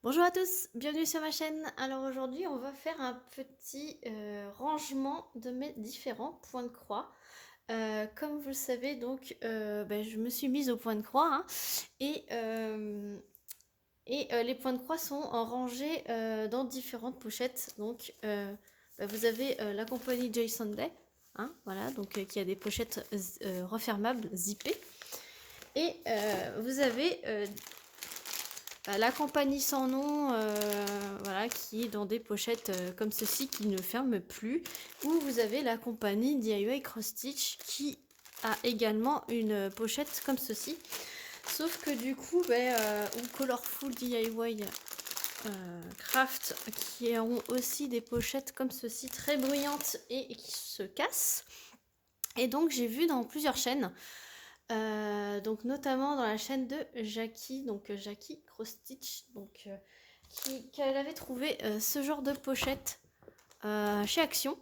Bonjour à tous, bienvenue sur ma chaîne. Alors aujourd'hui on va faire un petit rangement de mes différents points de croix. Comme vous le savez donc je me suis mise au point de croix hein, et, les points de croix sont en rangée dans différentes pochettes. Donc vous avez la compagnie Joy Sunday, hein, voilà, donc qui a des pochettes refermables, zippées. Et vous avez la compagnie sans nom, voilà, qui est dans des pochettes comme ceci qui ne ferment plus. Ou vous avez la compagnie DIY Cross Stitch qui a également une pochette comme ceci. Sauf que du coup, ou Colorful DIY Craft qui ont aussi des pochettes comme ceci très bruyantes et qui se cassent. Et donc j'ai vu dans plusieurs chaînes, donc notamment dans la chaîne de Jackie, donc Jackie Cross Stitch, donc qu'elle avait trouvé ce genre de pochette chez Action.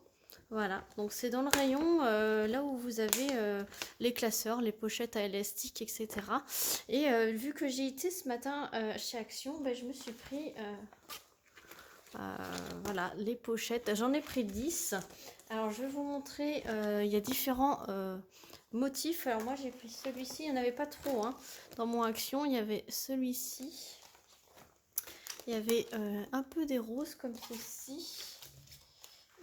Voilà, donc c'est dans le rayon là où vous avez les classeurs, les pochettes à élastique, etc. Et vu que j'ai été ce matin chez Action, je me suis pris voilà, les pochettes. J'en ai pris 10. Alors je vais vous montrer, il y a différents motifs. Alors moi j'ai pris celui-ci, il n'y en avait pas trop hein. Dans mon Action, il y avait celui-ci. Il y avait un peu des roses comme ceci.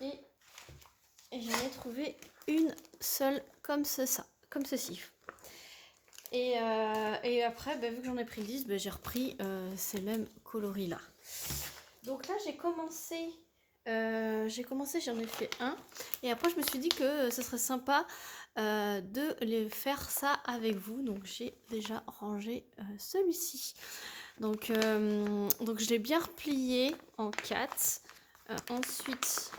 Et j'en ai trouvé une seule comme comme ceci. Et après, vu que j'en ai pris 10, j'ai repris ces mêmes coloris là. Donc là j'ai commencé, j'en ai fait un. Et après je me suis dit que ce serait sympa de les faire ça avec vous. Donc j'ai déjà rangé celui-ci. Donc je l'ai bien replié en 4. Ensuite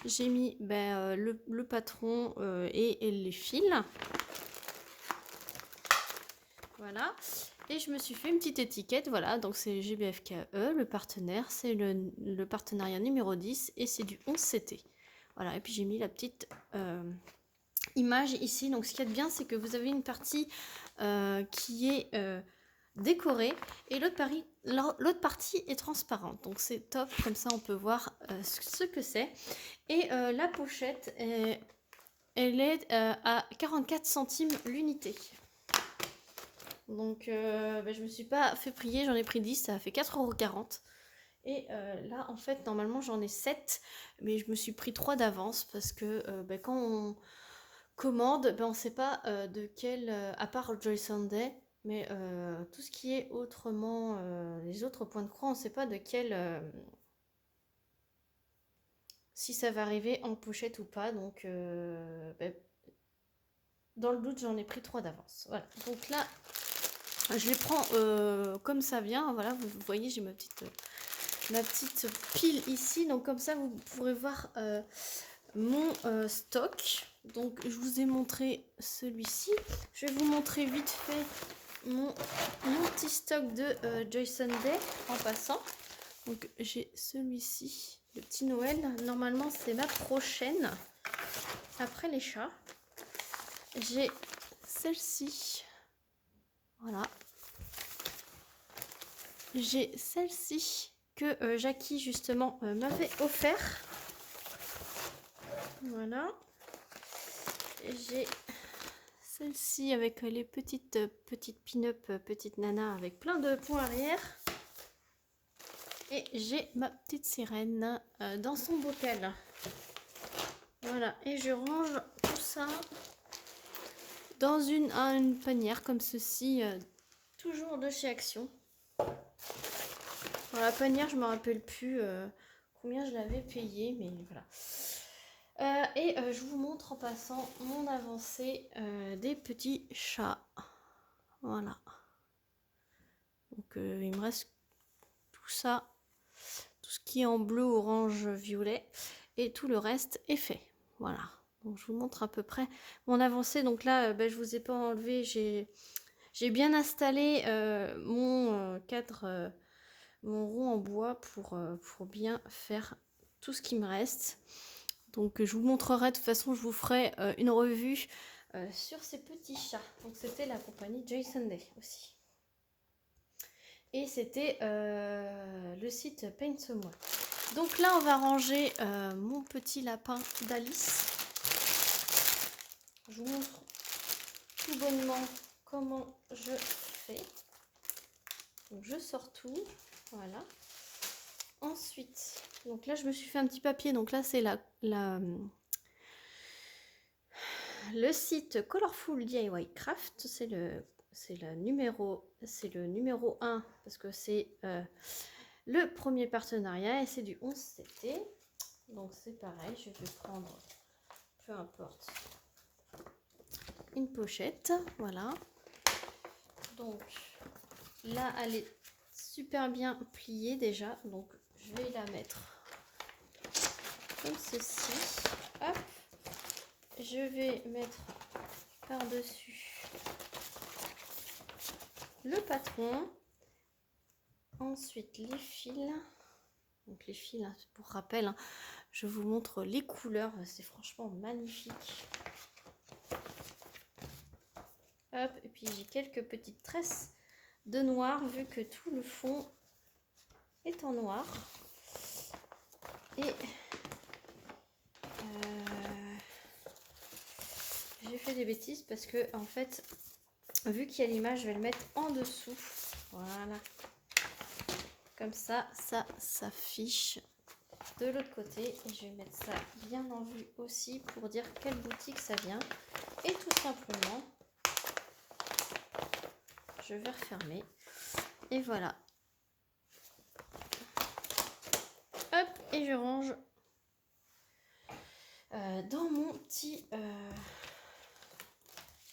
j'ai mis le patron et les fils. Voilà. Et je me suis fait une petite étiquette, voilà, donc c'est GBFKE, le partenaire, c'est le partenariat numéro 10 et c'est du 11CT. Voilà, et puis j'ai mis la petite image ici. Donc ce qu'il y a de bien, c'est que vous avez une partie qui est décorée et l'autre partie est transparente. Donc c'est top, comme ça on peut voir ce que c'est. Et la pochette, elle est à 44 centimes l'unité. Donc je me suis pas fait prier, j'en ai pris 10, ça a fait 4,40 €. Et là en fait normalement j'en ai 7, mais je me suis pris 3 d'avance parce que quand on commande, on ne sait pas de quel, à part Joy Sunday, mais tout ce qui est autrement, les autres points de croix, on ne sait pas de quel, si ça va arriver en pochette ou pas. Donc dans le doute j'en ai pris 3 d'avance. Voilà, donc là je les prends comme ça vient. Voilà, vous voyez, j'ai ma petite pile ici. Donc comme ça, vous pourrez voir mon stock. Donc je vous ai montré celui-ci. Je vais vous montrer vite fait mon petit stock de Joy Sunday en passant. Donc j'ai celui-ci, le petit Noël. Normalement, c'est ma prochaine après les chats. J'ai celle-ci. Voilà. J'ai celle-ci que Jackie justement m'avait offert. Voilà. J'ai celle-ci avec les petites pin-up, petites nanas avec plein de points arrière. Et j'ai ma petite sirène dans son bocal. Voilà. Et je range tout ça dans une panière comme ceci, toujours de chez Action. Dans la panière, je me rappelle plus combien je l'avais payé, mais voilà. Et je vous montre en passant mon avancée des petits chats. Voilà. Donc il me reste tout ça, tout ce qui est en bleu, orange, violet, et tout le reste est fait. Voilà. Donc je vous montre à peu près mon avancée. Donc là, je vous ai pas enlevé, j'ai bien installé mon cadre, mon rond en bois pour bien faire tout ce qui me reste. Donc je vous montrerai, de toute façon je vous ferai une revue sur ces petits chats. Donc c'était la compagnie Joy Sunday aussi. Et c'était le site Paint Moi. Donc là, on va ranger mon petit lapin d'Alice. Je vous montre tout bonnement comment je fais. Donc je sors tout, voilà. Ensuite, donc là je me suis fait un petit papier. Donc là c'est le site Colorful DIY Craft. C'est le numéro 1 parce que c'est le premier partenariat et c'est du 11 CT. Donc c'est pareil, je vais prendre, peu importe, une pochette, voilà. Donc là elle est super bien pliée déjà, donc je vais la mettre comme ceci. Hop, je vais mettre par-dessus le patron. Ensuite les fils. Donc les fils, hein, pour rappel, hein, je vous montre les couleurs, c'est franchement magnifique. Hop, et puis j'ai quelques petites tresses de noir vu que tout le fond est en noir. Et j'ai fait des bêtises parce que en fait, vu qu'il y a l'image, je vais le mettre en dessous. Voilà. Comme ça, ça s'affiche de l'autre côté. Et je vais mettre ça bien en vue aussi pour dire quelle boutique ça vient. Et tout simplement, je vais refermer. Et voilà. Hop, et je range dans mon petit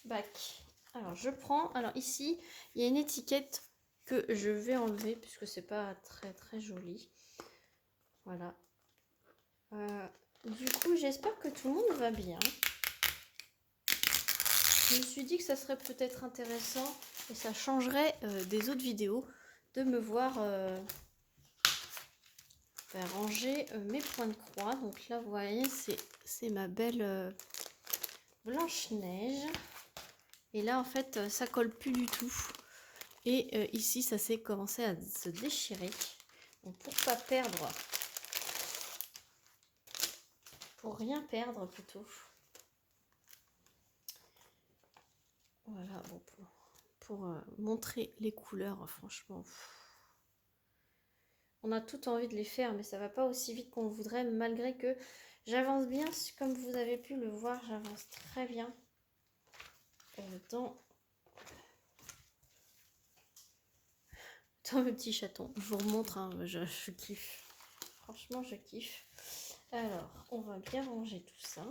bac. Alors je prends, alors ici il y a une étiquette que je vais enlever puisque c'est pas très joli. Voilà. Du coup j'espère que tout le monde va bien. Je me suis dit que ça serait peut-être intéressant et ça changerait des autres vidéos de me voir ranger mes points de croix. Donc là vous voyez c'est ma belle Blanche-Neige. Et là en fait ça colle plus du tout. Et ici ça s'est commencé à se déchirer. Donc pour pas perdre, pour rien perdre plutôt. Voilà, bon, pour montrer les couleurs, franchement. On a tout envie de les faire, mais ça va pas aussi vite qu'on voudrait, malgré que j'avance bien, comme vous avez pu le voir, j'avance très bien dans mes petits chatons. Je vous remontre, hein, je kiffe. Franchement, je kiffe. Alors, on va bien ranger tout ça.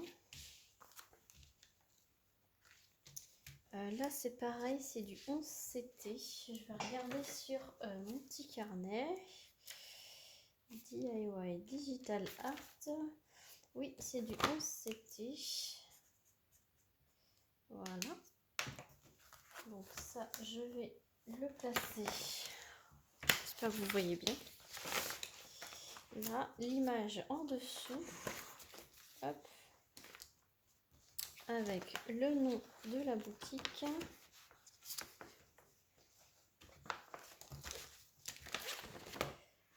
Là, c'est pareil, c'est du 11 CT. Je vais regarder sur mon petit carnet. DIY Digital Art. Oui, c'est du 11 CT. Voilà. Donc ça, je vais le placer. J'espère que vous voyez bien. Là, l'image en dessous. Hop. Avec le nom de la boutique.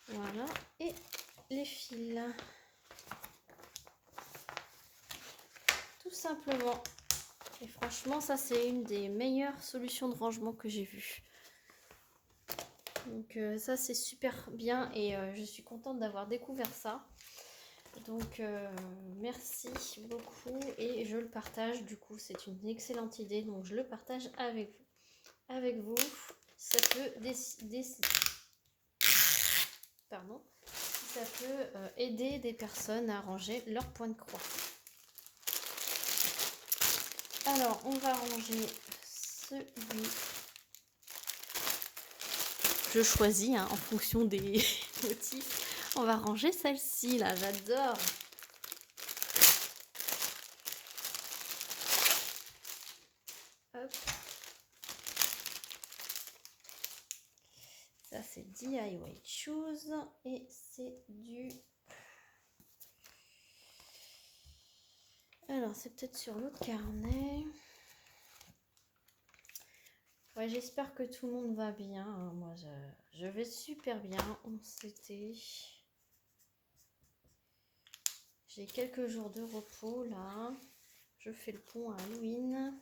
Voilà. Et les fils. Tout simplement. Et franchement, ça c'est une des meilleures solutions de rangement que j'ai vues. Donc ça c'est super bien et je suis contente d'avoir découvert ça. Donc merci beaucoup et je le partage. Du coup, c'est une excellente idée. Donc je le partage avec vous. Ça peut pardon. Ça peut aider des personnes à ranger leur point de croix. Alors, on va ranger celui. Je choisis hein, en fonction des motifs. On va ranger celle-ci là, j'adore. Hop. Ça c'est DIY Choose et c'est du... Alors c'est peut-être sur l'autre carnet. Ouais, j'espère que tout le monde va bien. Hein. Moi, je vais super bien. J'ai quelques jours de repos là. Je fais le pont à Halloween.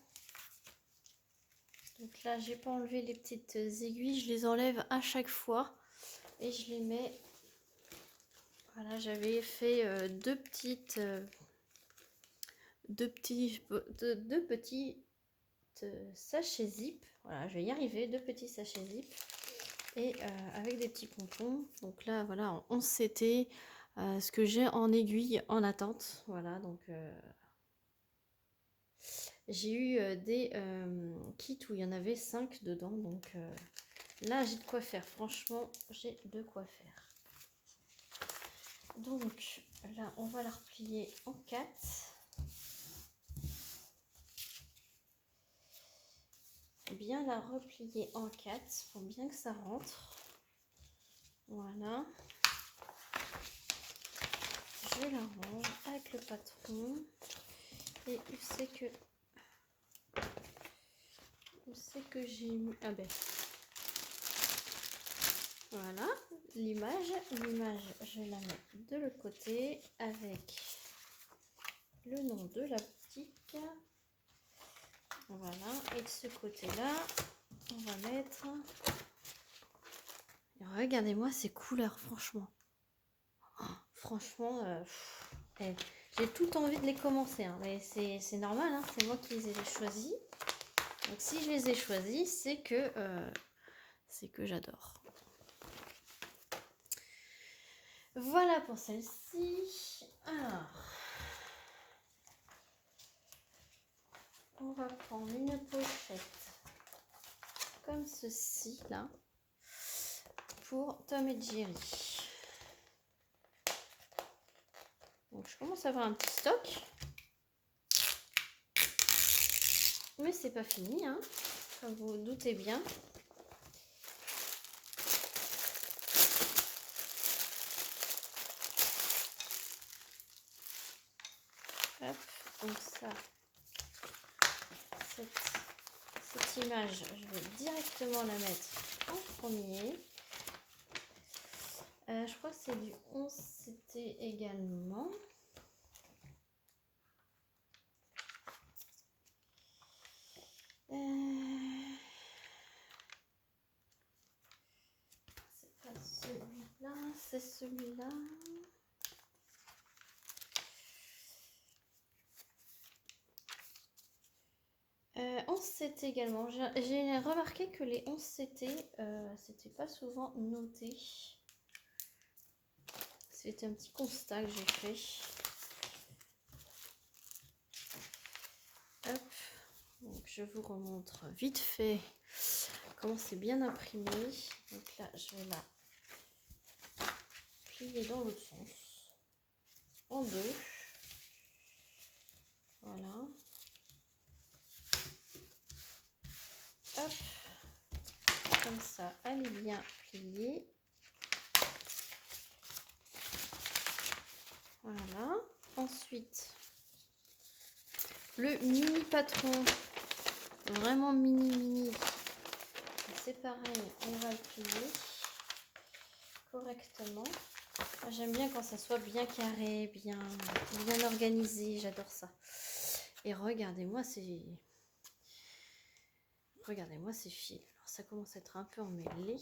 Donc là, j'ai pas enlevé les petites aiguilles. Je les enlève à chaque fois. Et je les mets... Voilà, j'avais fait deux petites sachets zip. Voilà, je vais y arriver. Deux petits sachets zip. Et avec des petits pompons. Donc là, voilà, en 11 CT. Ce que j'ai en aiguille en attente. Voilà, donc... j'ai eu des kits où il y en avait 5 dedans. Donc là, j'ai de quoi faire. Franchement, j'ai de quoi faire. Donc là, on va la replier en 4. Bien la replier en 4 pour bien que ça rentre. Voilà. Je la range avec le patron. Et où c'est que j'ai mis... Ah ben... Voilà, l'image, je la mets de l'autre côté avec le nom de la boutique. Voilà, et de ce côté-là, on va mettre... Regardez-moi ces couleurs, franchement. Oh, franchement, j'ai tout envie de les commencer. Hein, mais c'est normal, hein, c'est moi qui les ai choisis. Donc si je les ai choisis, c'est que j'adore. Voilà pour celle-ci. Alors, on va prendre une pochette comme ceci là pour Tom et Jerry. Donc je commence à avoir un petit stock, mais c'est pas fini, hein, comme vous vous doutez bien. Hop, donc ça, cette image, je vais directement la mettre en premier. Je crois que c'est du 11 CT également. C'est pas celui-là, c'est celui-là. Euh, 11 CT également. J'ai remarqué que les 11 CT, c'était pas souvent noté. C'était un petit constat que j'ai fait. Hop. Donc je vous remontre vite fait comment c'est bien imprimé. Donc là, je vais la plier dans l'autre sens. En deux. Voilà. Hop. Comme ça, elle est bien pliée. Voilà. Ensuite, le mini patron. Vraiment mini. C'est pareil, on va le plier correctement. J'aime bien quand ça soit bien carré, bien organisé. J'adore ça. Et regardez-moi ces fils. Alors ça commence à être un peu emmêlé,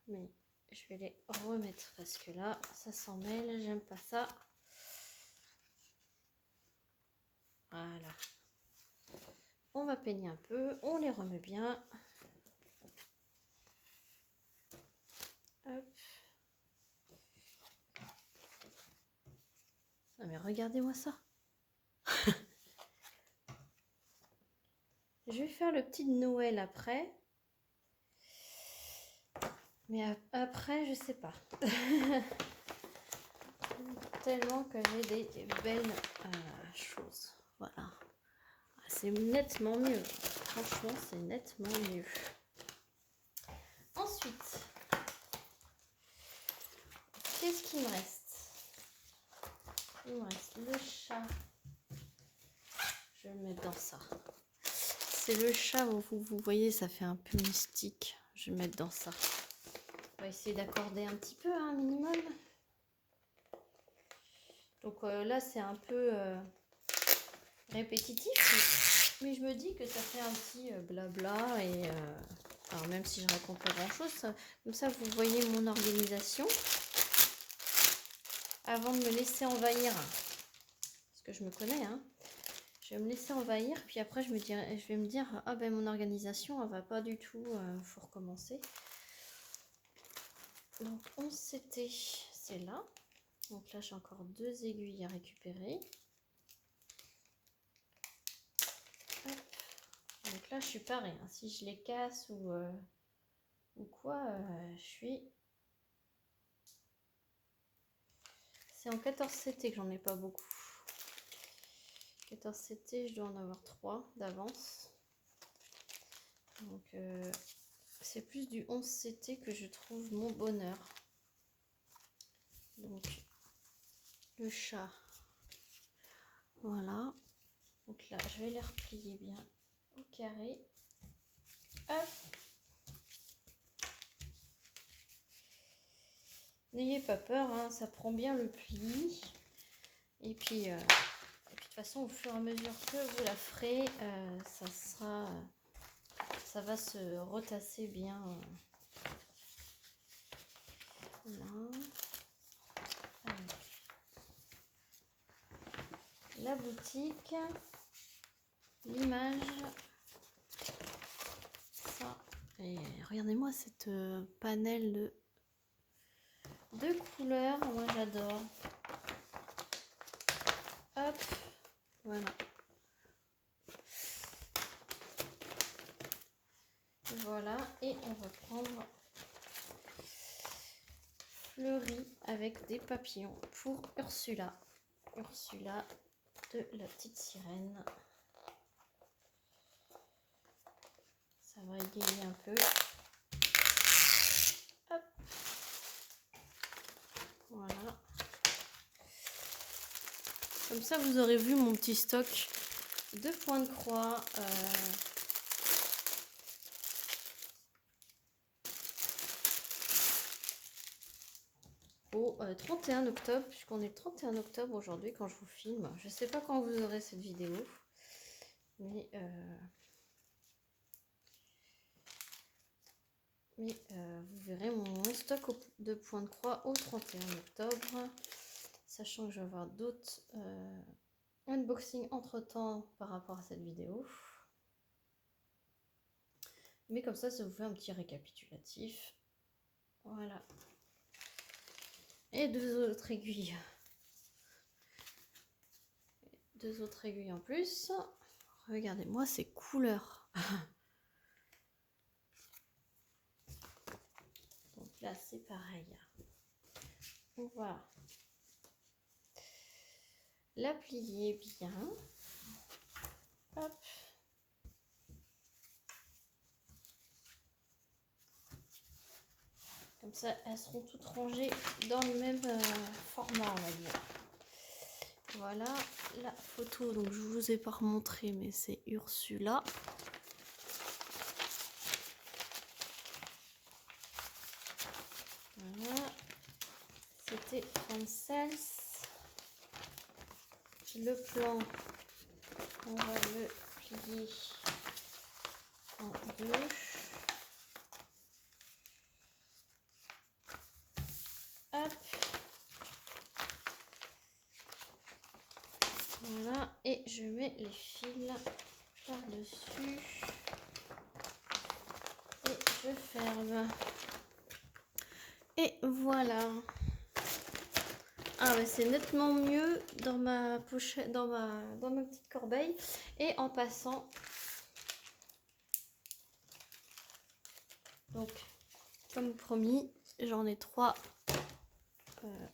mais je vais les remettre parce que là, ça s'en mêle. J'aime pas ça. Voilà. On va peigner un peu. On les remet bien. Hop. Ah mais regardez-moi ça. Je vais faire le petit Noël après. Mais après, je sais pas. Tellement que j'ai des belles choses. Voilà. C'est nettement mieux. Franchement, c'est nettement mieux. Ensuite, qu'est-ce qu'il me reste? Il me reste le chat. Je vais le mettre dans ça. c'est le chat, vous voyez, ça fait un peu mystique. Je vais mettre dans ça. On va essayer d'accorder un petit peu, un minimum. Donc là, c'est un peu répétitif, mais je me dis que ça fait un petit blabla. Et alors même si je raconte pas grand-chose, comme ça, vous voyez mon organisation. Avant de me laisser envahir, parce que je me connais, hein. Je vais me laisser envahir, puis après je vais me dire, ah ben mon organisation, elle va pas du tout, faut recommencer. Donc 11 CT, c'est là. Donc là j'ai encore 2 aiguilles à récupérer. Hop. Donc là je suis pareil, hein. Si je les casse ou quoi, je suis... C'est en 14 CT que j'en ai pas beaucoup. 14 CT, je dois en avoir 3 d'avance. Donc c'est plus du 11 CT que je trouve mon bonheur. Donc le chat, voilà. Donc là je vais les replier bien au carré. Hop. N'ayez pas peur, hein, ça prend bien le pli. Et puis de toute façon, au fur et à mesure que vous la ferez, ça va se retasser bien. Là. La boutique, l'image, ça. Et regardez-moi cette panel de couleurs, moi j'adore. Hop, voilà. Voilà, et on va prendre fleuri avec des papillons pour Ursula. Ursula de la petite sirène. Ça va égayer un peu. Hop. Voilà. Comme ça, vous aurez vu mon petit stock de points de croix. Au 31 octobre, puisqu'on est le 31 octobre aujourd'hui quand je vous filme. Je ne sais pas quand vous aurez cette vidéo, mais vous verrez mon stock de points de croix au 31 octobre, sachant que je vais avoir d'autres unboxing entre temps par rapport à cette vidéo. Mais comme ça vous fait un petit récapitulatif. Voilà. Et 2 autres aiguilles. 2 autres aiguilles en plus. Regardez-moi ces couleurs. Donc là, c'est pareil. On va la plier bien. Hop. Comme ça, elles seront toutes rangées dans le même format, on va dire. Voilà la photo. Donc, je vous ai pas remontré, mais c'est Ursula. Voilà. C'était Francels. Le plan, on va le plier en 2. Hop. Voilà, et je mets les fils par-dessus et je ferme. Et voilà. Ah ouais, c'est nettement mieux dans ma pochette, dans ma petite corbeille. Et en passant, donc comme promis, j'en ai 3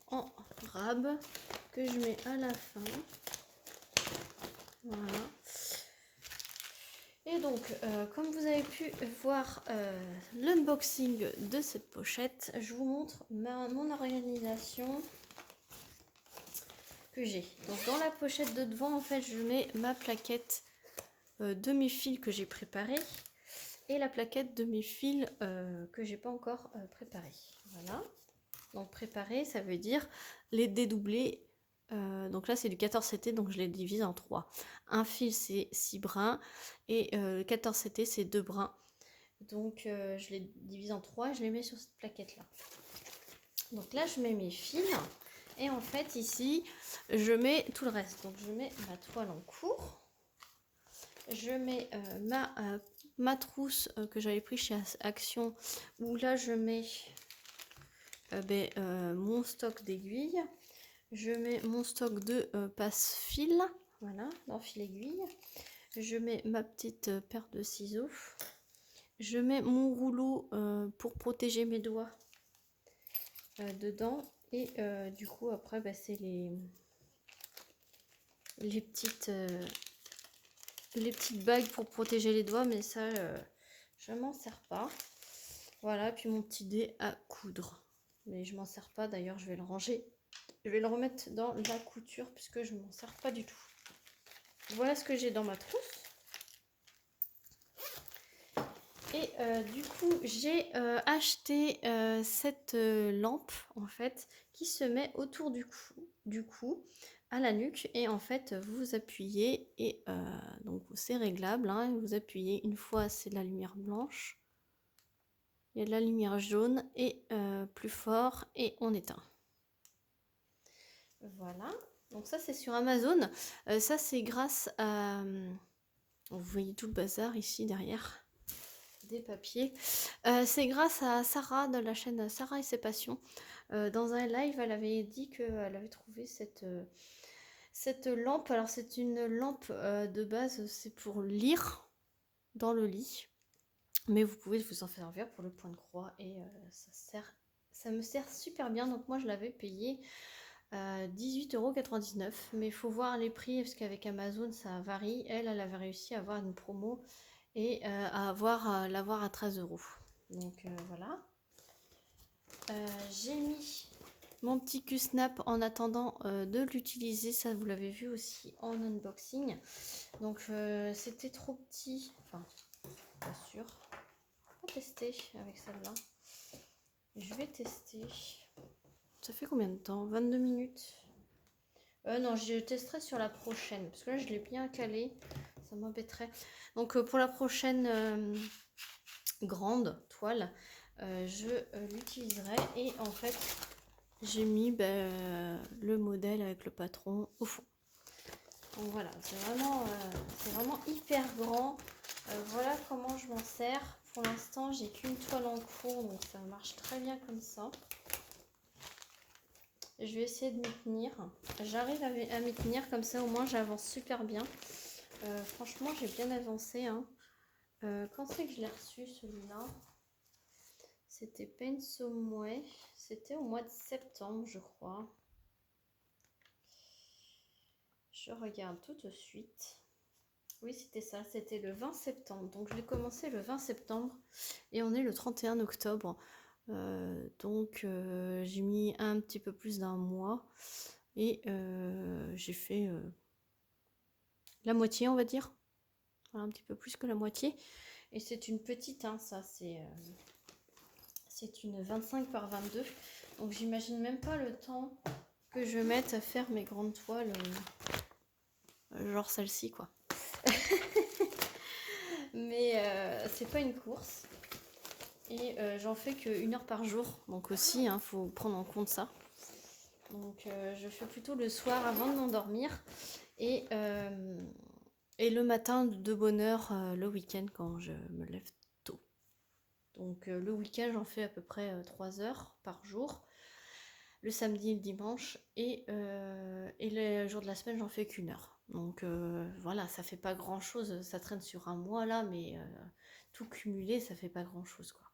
en rab que je mets à la fin. Voilà. Et donc, comme vous avez pu voir l'unboxing de cette pochette, je vous montre mon organisation que j'ai. Donc, dans la pochette de devant, en fait, je mets ma plaquette de mes fils que j'ai préparés et la plaquette de mes fils que j'ai pas encore préparés. Voilà. Donc préparer, ça veut dire les dédoubler. Donc là c'est du 14 CT, donc je les divise en 3. Un fil c'est 6 brins et 14 CT c'est 2 brins. Donc je les divise en 3 et je les mets sur cette plaquette là. Donc là je mets mes fils et en fait ici je mets tout le reste. Donc je mets ma toile en cours. Je mets ma trousse que j'avais pris chez Action, où là je mets mon stock d'aiguilles. Je mets mon stock de passe-fil, voilà, d'enfil aiguille. Je mets ma petite paire de ciseaux. Je mets mon rouleau pour protéger mes doigts dedans. Et du coup après c'est les petites bagues pour protéger les doigts, mais ça je m'en sers pas. Voilà, puis mon petit dé à coudre, mais je m'en sers pas, d'ailleurs je vais le ranger, je vais le remettre dans la couture puisque je m'en sers pas du tout. Voilà ce que j'ai dans ma trousse. Et du coup j'ai acheté cette lampe en fait qui se met autour du cou à la nuque, et en fait vous appuyez et donc c'est réglable, hein, vous appuyez une fois, c'est la lumière blanche, il y a de la lumière jaune et plus fort et on éteint. Voilà, donc ça c'est sur Amazon, ça c'est grâce à, vous voyez tout le bazar ici derrière, des papiers, c'est grâce à Sarah de la chaîne Sarah et ses passions. Dans un live elle avait dit qu'elle avait trouvé cette lampe. Alors c'est une lampe de base, c'est pour lire dans le lit, mais vous pouvez vous en servir pour le point de croix et ça me sert super bien. Donc moi je l'avais payé 18,99 €, mais il faut voir les prix parce qu'avec Amazon ça varie. Elle avait réussi à avoir une promo et à l'avoir à 13 €. Donc voilà, j'ai mis mon petit Q-Snap en attendant de l'utiliser, ça vous l'avez vu aussi en unboxing. Donc c'était trop petit, enfin pas sûr. On va tester avec celle-là. Je vais tester. Ça fait combien de temps? 22 minutes. Non, je testerai sur la prochaine parce que là je l'ai bien calé, ça m'embêterait. Donc pour la prochaine grande toile, je l'utiliserai. Et en fait j'ai mis le modèle avec le patron au fond. Donc voilà, c'est vraiment hyper grand. Voilà comment je m'en sers. Pour l'instant j'ai qu'une toile en cours, donc ça marche très bien comme ça. Je vais essayer de m'y tenir. J'arrive à m'y tenir, comme ça au moins j'avance super bien. Franchement j'ai bien avancé, hein. Quand c'est que je l'ai reçu celui-là? C'était Pensomway, c'était au mois de septembre je crois. Je regarde tout de suite. Oui, c'était ça, c'était le 20 septembre. Donc je l'ai commencé le 20 septembre et on est le 31 octobre. Donc j'ai mis un petit peu plus d'un mois et j'ai fait la moitié, on va dire. Voilà, un petit peu plus que la moitié. Et c'est une petite, hein, ça c'est une 25 par 22. Donc j'imagine même pas le temps que je mette à faire mes grandes toiles, genre celle-ci quoi. Mais c'est pas une course. Et j'en fais que 1 heure par jour. Donc aussi, hein, faut prendre en compte ça. Donc je fais plutôt le soir avant de m'endormir. Et le matin de bonne heure le week-end quand je me lève tôt. Donc le week-end, j'en fais à peu près 3 heures par jour. Le samedi et le dimanche. Et les jours de la semaine, j'en fais qu'1 heure. Donc voilà, ça fait pas grand chose. Ça traîne sur un mois là, mais tout cumulé, ça fait pas grand chose quoi.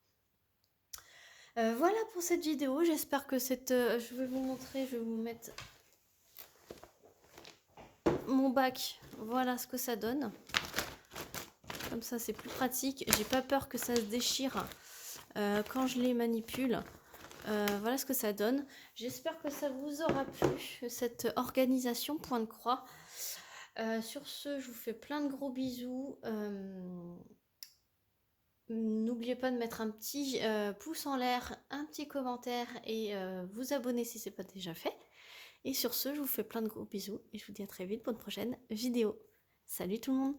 Voilà pour cette vidéo, j'espère que je vais vous montrer, je vais vous mettre mon bac, voilà ce que ça donne. Comme ça c'est plus pratique, j'ai pas peur que ça se déchire quand je les manipule. Voilà ce que ça donne. J'espère que ça vous aura plu, cette organisation point de croix. Sur ce, je vous fais plein de gros bisous. N'oubliez pas de mettre un petit pouce en l'air, un petit commentaire et vous abonner si ce n'est pas déjà fait. Et sur ce, je vous fais plein de gros bisous et je vous dis à très vite pour une prochaine vidéo. Salut tout le monde!